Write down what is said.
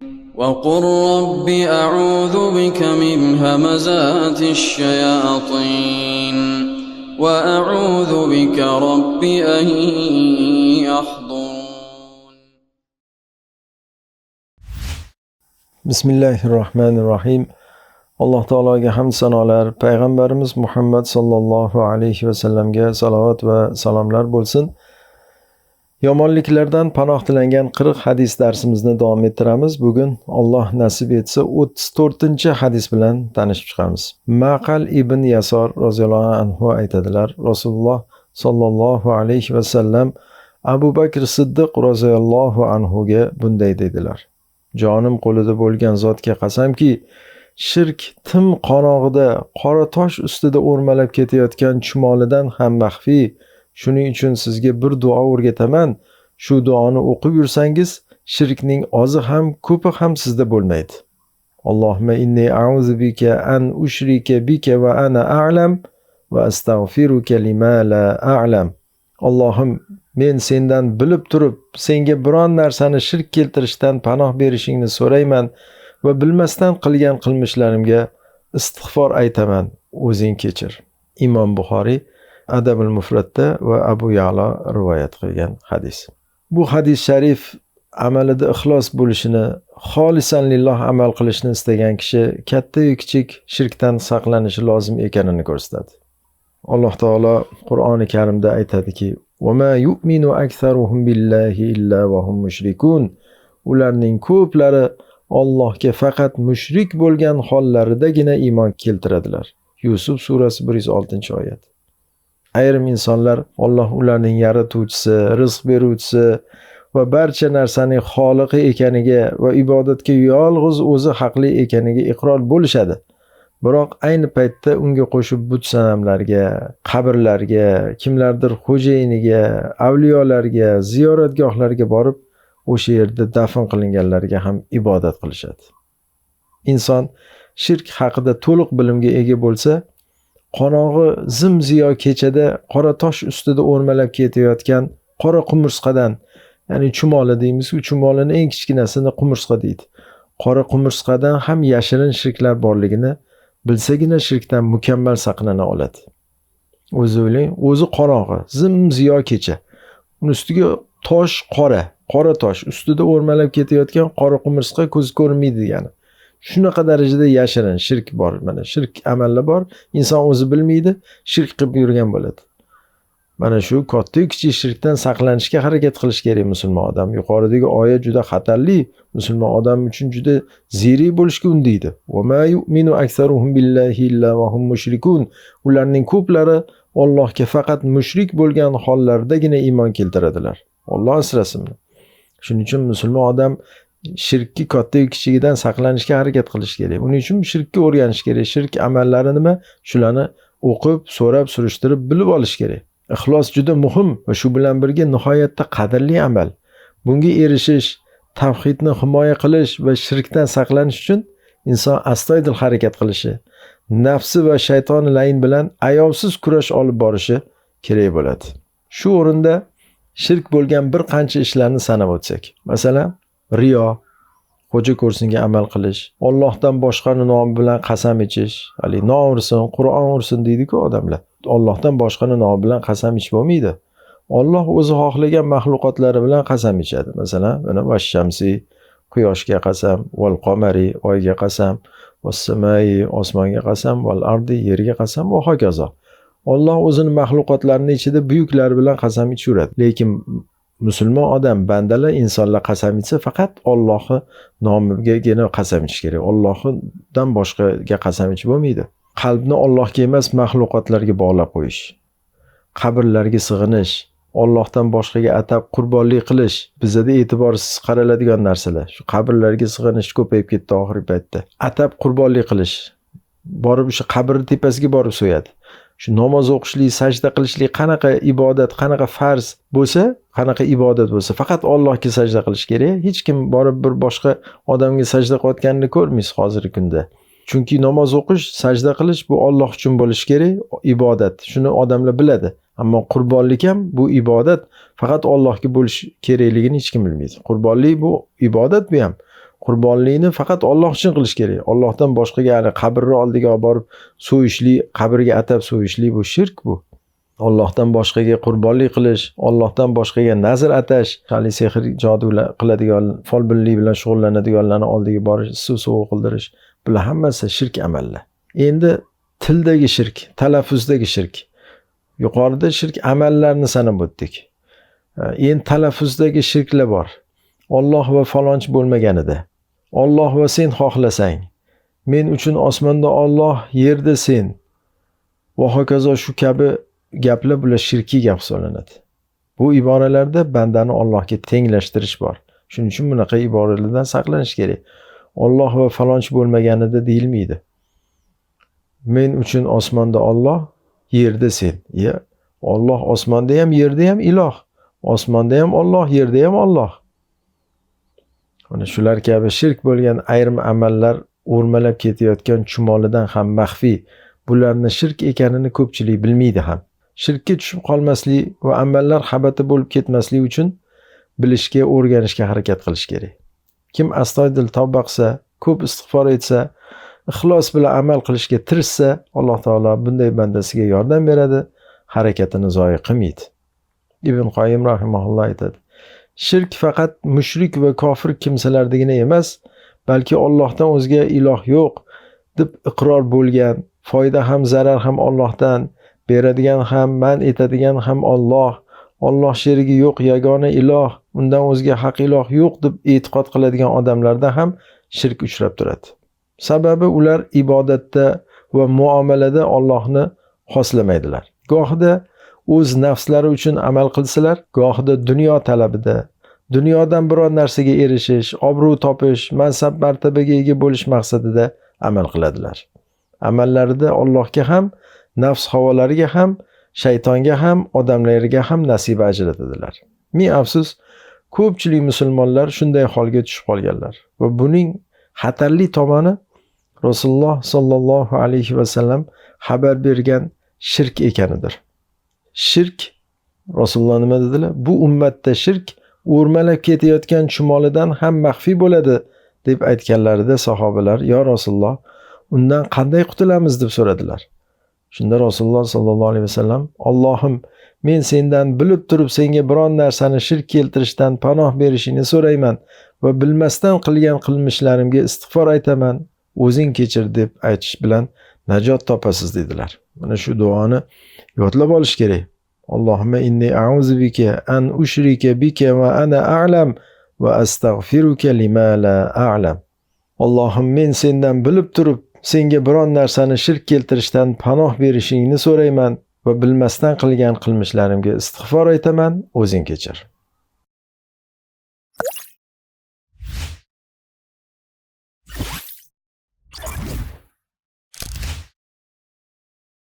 وقل رب أعوذ بك من همزات الشياطين وأعوذ بك رب أن يحضرون. Bismillahirrahmanirrahim. Alloh taologa hamd sanolar, payg'ambarimiz Muhammad sallallohu alayhi va sallamga salovat va salomlar bo'lsin. Yomonliklardan panoh tilangan 40 hadis darsimizni davom ettiramiz. Bugun Alloh nasib etsa 34-hadis bilan tanishib chiqamiz. Maqal ibn Yasor roziyallohu anhu aytadilar: Rasululloh sallallohu alayhi va sallam Abu Bakr Siddiq roziyallohu anhuga bunday dedilar: Jonim qo'lida bo'lgan zotga qasamki, shirk tim qorong'ida qora tosh ustida o'rmalab ketayotgan chumolidan ham maxfiy. Shuning uchun sizga bir duo o'rgataman. Shu duoni o'qib yursangiz, shirkning ozi ham, ko'pi ham sizda bo'lmaydi. Allohumma inni a'udhu bika an ushrika bika va ana a'lam va astaghfiruka lima la a'lam. Allohim, men sendan bilib turib, senga biron narsani shirk keltirishdan panoh berishingni so'rayman va bilmasdan qilgan qilmishlarimga istig'for aytaman. O'zing kechir. Imom Buxoriy Adabul Mufratda va Abu Ya'la rivoyat qilgan hadis. Bu hadis sharif amalida ixlos bo'lishini, xolisan lilloh amal qilishni istagan kishi katta yu kichik shirkdan saqlanishi lozim ekanini ko'rsatadi. Alloh taolo Qur'oni Karimda aytadiki: "Va ma yu'minu aktsaruhum billahi illa va hum mushrikun." Ularning ko'plari Allohga faqat mushrik bo'lgan hollaridagina iymon keltiradilar. Yusuf surasi 106-oyat. Ayrim insonlar Alloh ularning yaratuvchisi, rizq beruvchisi va barcha narsaning xoliqi ekaniga va ibodatga yolg'iz o'zi haqli ekaniga iqror bo'lishadi. Biroq ayni paytda unga qo'shib but sanamlarga, qabrlarga, kimlardir xo'jayiniga, avliyolarga, ziyoratgohlarga borib, o'sha yerda dafn qilinganlarga ham ibodat qilishadi. Inson shirk haqida to'liq bilimga ega bo'lsa, qorong'i zim-ziyo kechada qora tosh ustida o'rmalab ketayotgan qora qumursqadan, ya'ni chumoli deymiz, chumolining eng kichkinasini qumursqa deydi. Qora qumursqadan ham yashirin shirklar borligini bilsagina shirkdan mukammal saqlana oladi. O'zi o'ylang, o'zi qorong'i, zim-ziyo kecha. Uning ustiga tosh qora tosh ustida o'rmalab ketayotgan qora qumursqa ko'z ko'rmaydi degani. Shunaqa darajada yashirin shirk bor. Mana shirk amallar bor, inson o'zi bilmaydi, shirk qilib yurgan bo'ladi. Mana shu katta kichik shirkdan saqlanishga harakat qilish kerak musulmon odam. Yuqoridagi oyat juda xatarli, musulmon odam uchun juda zeriy bo'lishga undaydi. Va ma yu'minu aktsaruhum billahi illa va hum mushrikun. Ularning ko'plari Allohga faqat mushrik bo'lgan hollardagina iymon keltiradilar. Alloh asrasin. Shuning uchun musulmon odam shirkki katta kichigidan saqlanishga harakat qilish kerak. Uning uchun shirkka o'rganish kerak. Shirk amallari nima? Shularni o'qib, so'rab, surishtirib bilib olish kerak. Ixlos juda muhim va shu bilan birga nihoyatda qadrli amal. Bunga erishish, tavhidni himoya qilish va shirkdan saqlanish uchun inson astoydil harakat qilishi, nafsi va shayton layn bilan ayovsiz kurash olib borishi kerak bo'ladi. Shu o'rinda shirk bo'lgan bir qancha ishlarni sanab o'tsak. Masalan, riyo, xo'ja ko'rsinga amal qilish, Allohdan boshqani nomi bilan qasam ichish, hali nom ursin, Qur'on ursin deydi-ku odamlar. Allohdan boshqani nomi bilan qasam ichib bo'lmaydi. Alloh o'zi xohlagan mahluqotlari bilan qasam ichadi. Masalan, mana vash-shamsi, quyoshga qasam, val qamari, oyga qasam, was-samai, osmonga qasam, val ardi, yerga qasam va hokazo. Alloh o'zining mahluqotlarining ichida buyuklari bilan qasam ichaveradi. Lekin musulmon odam, bandalar, insonlar qasam ichsa faqat Allohning nomigagina qasam ichish kerak. Allohdan boshqaga qasam ichib bo'lmaydi. Qalbni Allohga emas, mahluqotlarga bog'lab qo'yish, qabrlarga sig'inish, Allohdan boshqaga atab qurbonlik qilish bizda e'tiborsiz qaraladigan narsalar. Shu qabrlarga sig'inish ko'payib ketdi oxirgi paytda. Atab qurbonlik qilish, borib o'sha qabr tepasiga borib so'yadi. Shu namoz o'qishlik, sajda qilishlik qanaqa ibodat, qanaqa farz bo'lsa, qanaqa ibodat bo'lsa, faqat Allohga sajda qilish kerak. Hech kim borib bir boshqa odamga sajda qilayotganini ko'rmaysiz hozirgi kunda. Chunki namoz o'qish, sajda qilish bu Alloh uchun bo'lish kerak, ibodat. Shuni odamlar biladi. Ammo qurbonlik ham bu ibodat, faqat Allohga bo'lish kerakligini hech kim bilmaydi. Qurbonlik bu ibodat bu ham. Qurbonlikni faqat Alloh uchun qilish kerak. Allohdan boshqaga, ya'ni qabrni oldiga olib borib so'yishlik, qabrga atab so'yishlik bu shirk bu. Allohdan boshqaga qurbonlik qilish, Allohdan boshqaga nazr atash, hali sehr jodular qiladigan, folbinlik bilan shug'ullanadiganlarni oldiga borish, suv sovuq qildirish, bular hammasi shirk amallar. Endi tildagi shirk, talaffuzdagi shirk. Yuqorida shirk amallarni sanab o'tdik. Endi talaffuzdagi shirklar bor. Alloh va falonchi bo'lmaganida, Alloh va sen xohlasang, men uchun osmonda Alloh, yerda sen va hokazo shu kabi gaplar bular shirkiy gap hisoblanadi. Bu iboralarda bandani Allohga tenglashtirish bor. Shuning uchun bunaqa iboralardan saqlanish kerak. Alloh va falonchi bo'lmaganida deyilmaydi. Men uchun osmonda Alloh, yerda sen. Ya, Alloh osmonda ham, yerda ham iloh. Osmonda ham Alloh, yerda ham Alloh. Mana shular kabi shirk bo'lgan ayrim amallar o'rmalab ketayotgan chumolidan ham maxfiy. Bularni shirk ekanini ko'pchilik bilmaydi ham. Shirkka tushib qolmaslik va amallar habata bo'lib ketmaslik uchun bilishga, o'rganishga harakat qilish kerak. Kim astoydil tavba qilsa, ko'p istig'for etsa, ixlos bilan amal qilishga tirishsa, Alloh taolo bunday bandasiga yordam beradi, harakatini zoyi qilmaydi. Ibn Qoyim rahimahulloh aytadi: shirk faqat mushrik va kofir kimsalardagina emas, balki Allohdan o'zga iloh yo'q deb iqror bo'lgan, foyda ham zarar ham Allohdan, beradigan ham, man etadigan ham Alloh, Alloh sherigi yo'q, yagona iloh, undan o'zga haq iloh yo'q deb e'tiqod qiladigan odamlarda ham shirk uchrab turadi. Sababi ular ibodatda va muomalada Allohni xoslamaydilar. Gohida o'z nafslari uchun amal qilsalar, gohida dunyo talabida, dunyodan biror narsaga erishish, obro' topish, mansab martabaga ega bo'lish maqsadida amal qiladilar. Amallarida Allohga ham, nafs havolariga ham, shaytonga ham, odamlarga ham nasiba ajratadilar. Ming afsus, ko'pchilik musulmonlar shunday holga tushib qolganlar va buning xatarli tomoni Rasululloh sallallohu alayhi va sallam xabar bergan shirk ekanidir. Shirk, Rasululloh nima dedilar? Bu ummatda shirk o'rmalab ketayotgan chumolidan ham maxfiy bo'ladi deb aytganlarida sahobalar, "Ya Rasululloh, undan qanday qutulamiz?" deb so'radilar. Shunda Rasululloh sallallohu alayhi vasallam: "Allohim, men sendan bilib turib senga biron narsani shirk keltirishdan panoh berishingni so'rayman va bilmasdan qilgan qilmishlarimga istig'for aytaman, o'zing kechir" deb aytish bilan najot topasiz dedilar. Mana shu duoni yodlab olish kerak. Allohumma inni a'udzu bika an ushrika bika va ana a'lam va astaghfiruka lima la a'lam. Allohim, men sendan bilib turib senga biron narsani shirk keltirishdan panoh berishingni so'rayman va bilmasdan qilgan qilmishlarimga istig'for aytaman, o'zing kechir.